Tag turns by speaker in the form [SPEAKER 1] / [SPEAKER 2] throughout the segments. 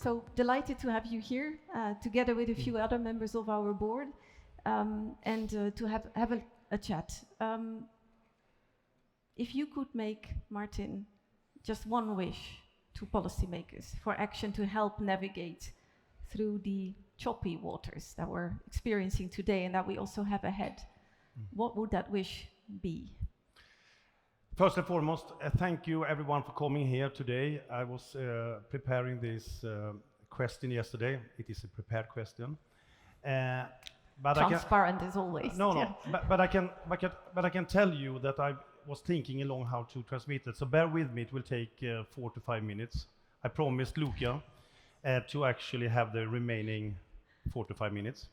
[SPEAKER 1] So delighted to have you here, together with a few other members of our board, and to have a chat. If you could make, Martin, just one wish to policymakers for action to help navigate through the choppy waters that we're experiencing today and that we also have ahead, what would that wish be?
[SPEAKER 2] First and foremost, thank you everyone for coming here today. I was preparing this question yesterday. It is a prepared question. But
[SPEAKER 1] transparent as always.
[SPEAKER 2] No, yeah. but I can tell you that I was thinking along how to transmit it. So bear with me. It will take 4 to 5 minutes. I promised Luca to actually have the remaining 4 to 5 minutes.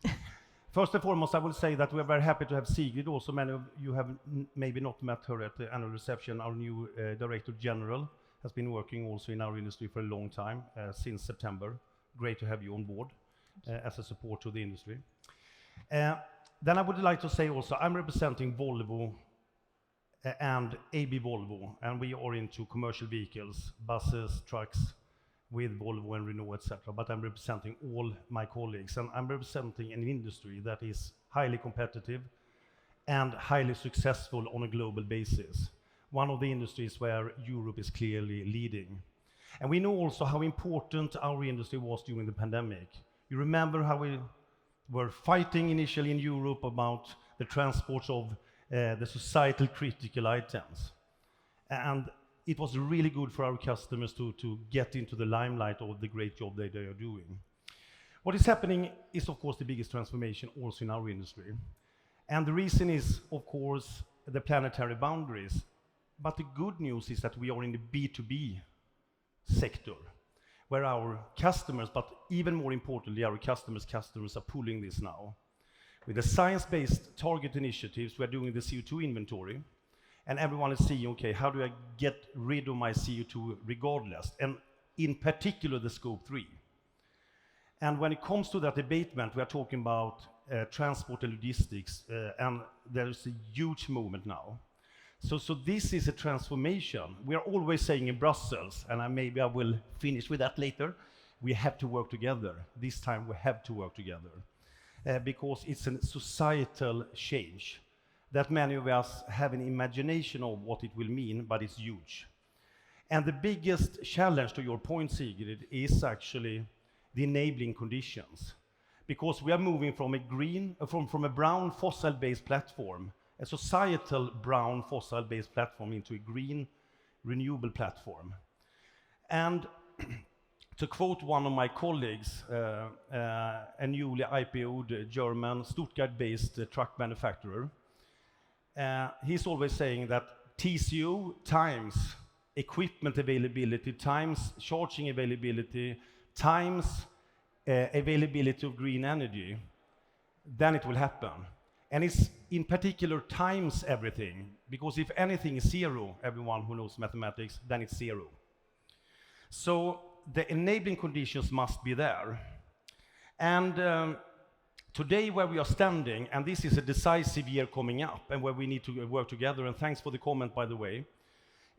[SPEAKER 2] First and foremost, I will say that we are very happy to have Sigrid. Also, many of you have maybe not met her at the annual reception. Our new Director General has been working also in our industry for a long time, since September. Great to have you on board as a support to the industry. Then I would like to say also, I'm representing Volvo and AB Volvo, and we are into commercial vehicles, buses, trucks, with Volvo and Renault, etc. But I'm representing all my colleagues, and I'm representing an industry that is highly competitive and highly successful on a global basis. One of the industries where Europe is clearly leading. And we know also how important our industry was during the pandemic. You remember how we were fighting initially in Europe about the transport of the societal critical items. And it was really good for our customers to get into the limelight of the great job they are doing. What is happening is, of course, the biggest transformation also in our industry. And the reason is, of course, the planetary boundaries. But the good news is that we are in the B2B sector, where our customers, but even more importantly, our customers' customers are pulling this now. With the science-based target initiatives, we are doing the CO2 inventory. And everyone is seeing, okay, how do I get rid of my CO2 regardless? And in particular, the scope 3. And when it comes to that abatement, we are talking about transport and logistics, and there is a huge movement now. So this is a transformation. We are always saying in Brussels, and maybe I will finish with that later, we have to work together. This time we have to work together, because it's a societal change that many of us have an imagination of what it will mean, but it's huge. And the biggest challenge, to your point, Sigrid, is actually the enabling conditions. Because we are moving from a brown fossil-based platform, a societal brown fossil-based platform, into a green renewable platform. And to quote one of my colleagues, a newly IPO'd German Stuttgart-based truck manufacturer, he's always saying that TCO times equipment availability, times charging availability, times availability of green energy, then it will happen. And it's in particular times everything, because if anything is zero, everyone who knows mathematics, then it's zero. So the enabling conditions must be there. And today, where we are standing, and this is a decisive year coming up, and where we need to work together, and thanks for the comment, by the way,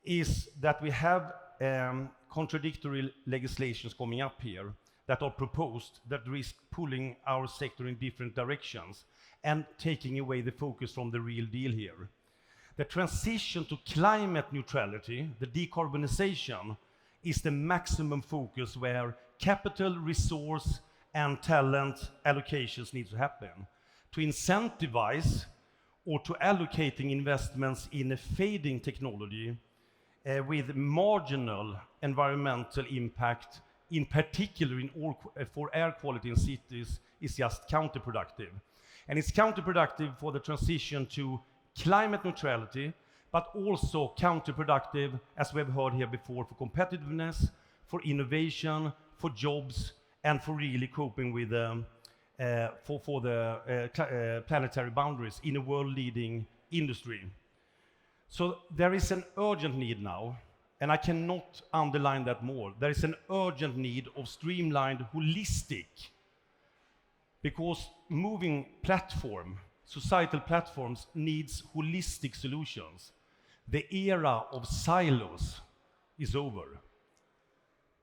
[SPEAKER 2] is that we have contradictory legislations coming up here that are proposed that risk pulling our sector in different directions and taking away the focus from the real deal here. The transition to climate neutrality, the decarbonisation, is the maximum focus where capital, resource, and talent allocations need to happen. To incentivize or to allocating investments in a fading technology with marginal environmental impact, in particular for air quality in cities, is just counterproductive. And it's counterproductive for the transition to climate neutrality, but also counterproductive, as we have heard here before, for competitiveness, for innovation, for jobs, and for really coping with for the planetary boundaries in a world-leading industry. So there is an urgent need now, and I cannot underline that more. There is an urgent need of streamlined, holistic, because moving platform, societal platforms, needs holistic solutions. The era of silos is over.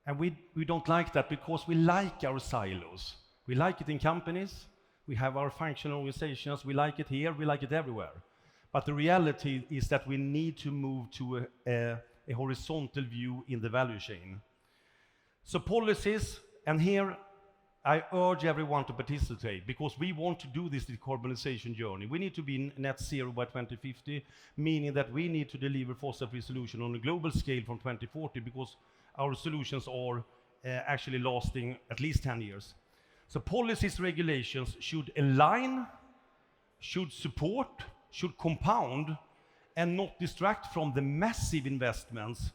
[SPEAKER 2] And we don't like that because we like our silos. We like it in companies, we have our functional organizations, we like it here, we like it everywhere. But the reality is that we need to move to a horizontal view in the value chain. So policies, and here I urge everyone to participate because we want to do this decarbonization journey. We need to be net zero by 2050, meaning that we need to deliver fossil-free solution on a global scale from 2040 because our solutions are actually lasting at least 10 years. So policies, regulations should align, should support, should compound, and not distract from the massive investments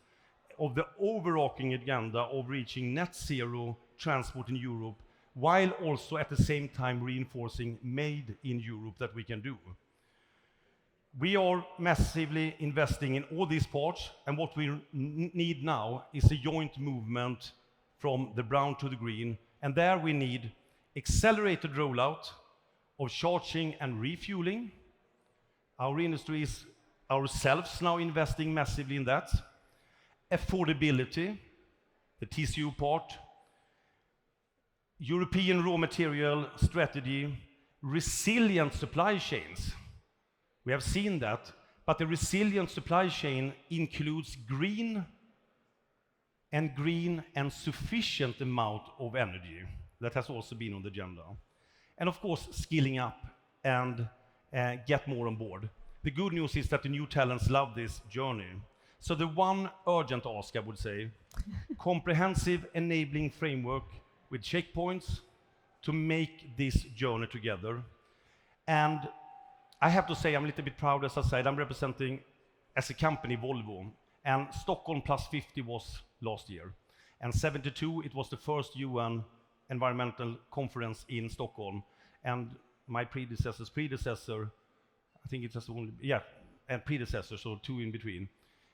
[SPEAKER 2] of the overarching agenda of reaching net zero transport in Europe, while also at the same time reinforcing made in Europe that we can do. We are massively investing in all these parts, and what we need now is a joint movement from the brown to the green, and there we need accelerated rollout of charging and refueling. Our industry is ourselves now investing massively in that. Affordability, the TCO part, European raw material strategy, resilient supply chains. We have seen that, but the resilient supply chain includes green and sufficient amount of energy. That has also been on the agenda. And of course, skilling up and get more on board. The good news is that the new talents love this journey. So the one urgent ask, I would say, comprehensive enabling framework with checkpoints to make this journey together. And I have to say, I'm a little bit proud, as I said, I'm representing, as a company, Volvo. And Stockholm plus 50 was last year. And 72, it was the first UN environmental conference in Stockholm. And my predecessor's predecessor, I think it has only, and predecessor, so two in between.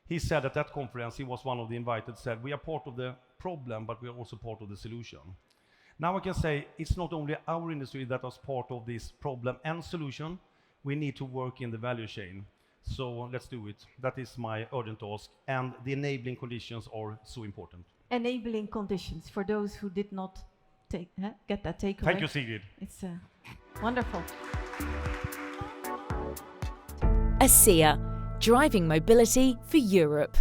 [SPEAKER 2] He said at that conference, he was one of the invited, said, we are part of the problem, but we are also part of the solution. Now I can say, it's not only our industry that is part of this problem and solution, we need to work in the value chain. So let's do it. That is my urgent task, and the enabling conditions are so important.
[SPEAKER 1] Enabling conditions, for those who did not get that takeaway.
[SPEAKER 2] Thank you, Sigrid.
[SPEAKER 1] It's wonderful.
[SPEAKER 3] ACEA, driving mobility for Europe.